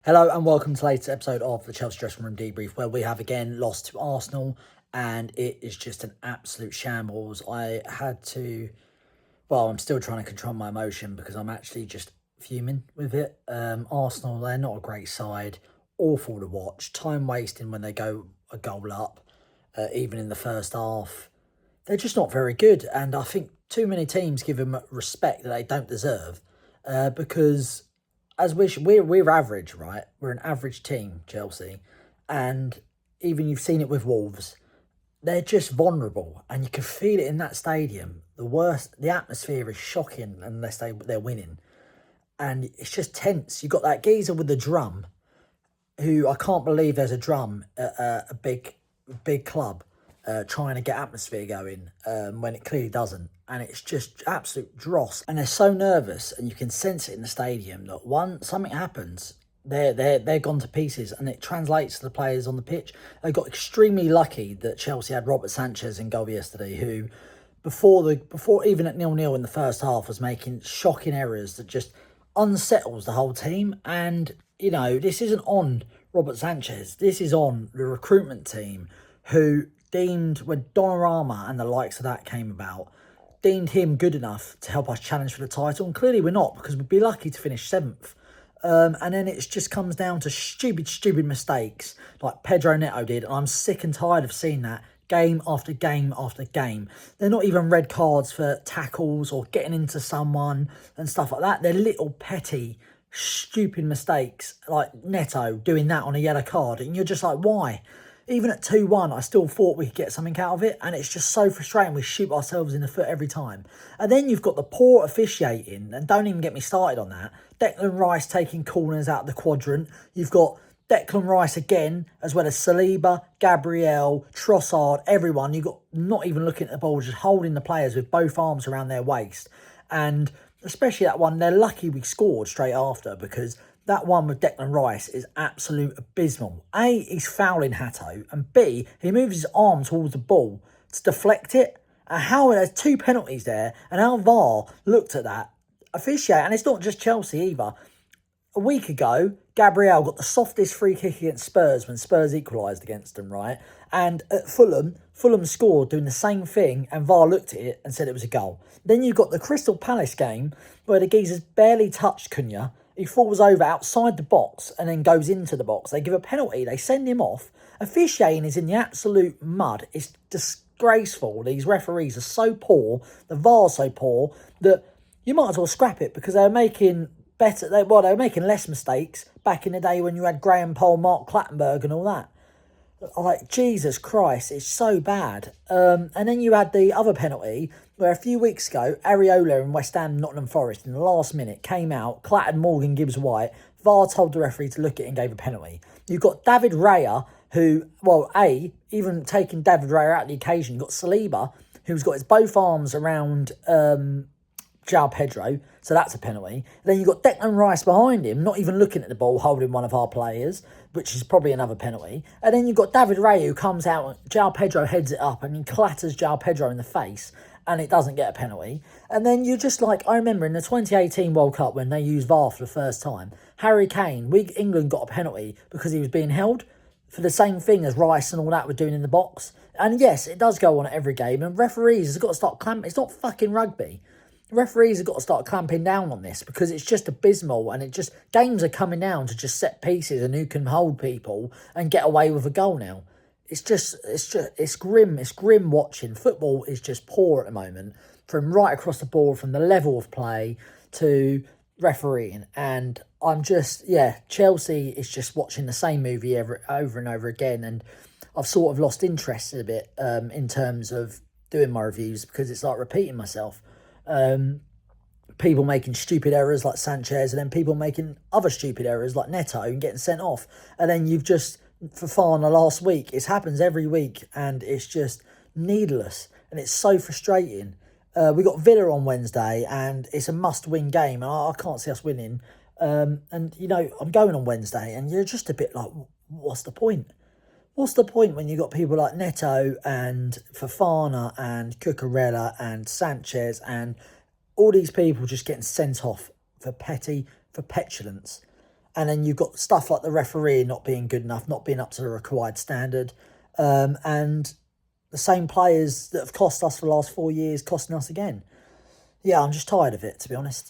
Hello and welcome to the latest episode of the Chelsea Dressing Room Debrief, where we have again lost to Arsenal and it is just an absolute shambles. I'm still trying to control my emotion because I'm actually just fuming with it. Arsenal, they're not a great side, awful to watch, time wasting when they go a goal up, even in the first half. They're just not very good, and I think too many teams give them respect that they don't deserve because we're average, right? We're an average team, Chelsea, and even you've seen it with Wolves. They're just vulnerable, and you can feel it in that stadium. The atmosphere is shocking unless they're winning, and it's just tense. You got that geezer with the drum, who I can't believe there's a drum at a big club trying to get atmosphere going when it clearly doesn't. And it's just absolute dross. And they're so nervous, and you can sense it in the stadium that something happens, they're gone to pieces, and it translates to the players on the pitch. They got extremely lucky that Chelsea had Robert Sanchez in goal yesterday, who before even at 0-0 in the first half was making shocking errors that just unsettles the whole team. And this isn't on Robert Sanchez. This is on the recruitment team, who deemed, when Donnarumma and the likes of that came about, deemed him good enough to help us challenge for the title. And clearly we're not, because we'd be lucky to finish 7th. And then it just comes down to stupid mistakes like Pedro Neto did. And I'm sick and tired of seeing that game after game after game. They're not even red cards for tackles or getting into someone and stuff like that. They're little petty, stupid mistakes like Neto doing that on a yellow card. And you're just like, why? Even at 2-1, I still thought we could get something out of it. And it's just so frustrating. We shoot ourselves in the foot every time. And then you've got the poor officiating. And don't even get me started on that. Declan Rice taking corners out of the quadrant. You've got Declan Rice again, as well as Saliba, Gabriel, Trossard, everyone. You've got not even looking at the ball, just holding the players with both arms around their waist. And especially that one, they're lucky we scored straight after, because that one with Declan Rice is absolute abysmal. A, he's fouling Hato, and B, he moves his arm towards the ball to deflect it. And how there's 2 penalties there, and how VAR looked at that, officiate, and it's not just Chelsea either. A week ago, Gabriel got the softest free kick against Spurs when Spurs equalised against them, right? And at Fulham scored doing the same thing, and VAR looked at it and said it was a goal. Then you got the Crystal Palace game where the geezer's barely touched Cunha. He falls over outside the box and then goes into the box. They give a penalty. They send him off. Officiating is in the absolute mud. It's disgraceful. These referees are so poor. The VAR's so poor that you might as well scrap it, because they're making they were making less mistakes back in the day when you had Graham Poll, Mark Clattenburg and all that. Like, Jesus Christ, it's so bad. And then you had the other penalty where a few weeks ago, Areola in West Ham, Nottingham Forest, in the last minute came out, clattered Morgan Gibbs-White. VAR told the referee to look at it and gave a penalty. You've got David Raya, who, even taking David Raya out of the occasion, you've got Saliba, who's got his both arms around João Pedro, so that's a penalty. Then you've got Declan Rice behind him, not even looking at the ball, holding one of our players, which is probably another penalty. And then you've got David Raya, who comes out, João Pedro heads it up and he clatters João Pedro in the face, and it doesn't get a penalty. And then you're just like, I remember in the 2018 World Cup when they used VAR for the first time, Harry Kane, England got a penalty because he was being held for the same thing as Rice and all that were doing in the box. And yes, it does go on at every game, and referees have got to start clamping. It's not fucking rugby. Referees have got to start clamping down on this, because it's just abysmal, and games are coming down to just set pieces and who can hold people and get away with a goal now. It's grim. It's grim watching. Football is just poor at the moment, from right across the board, from the level of play to refereeing. And Chelsea is just watching the same movie over and over again. And I've sort of lost interest a bit in terms of doing my reviews, because it's like repeating myself. People making stupid errors like Sanchez, and then people making other stupid errors like Neto and getting sent off. And then you've just, Fofana last week, it happens every week, and it's just needless, and it's so frustrating. We got Villa on Wednesday, and it's a must-win game, and I can't see us winning. And, I'm going on Wednesday, and you're just a bit like, what's the point? What's the point when you got people like Neto and Fofana and Cucurella and Sanchez and all these people just getting sent off for petulance? And then you've got stuff like the referee not being good enough, not being up to the required standard. And the same players that have cost us for the last 4 years costing us again. Yeah, I'm just tired of it, to be honest.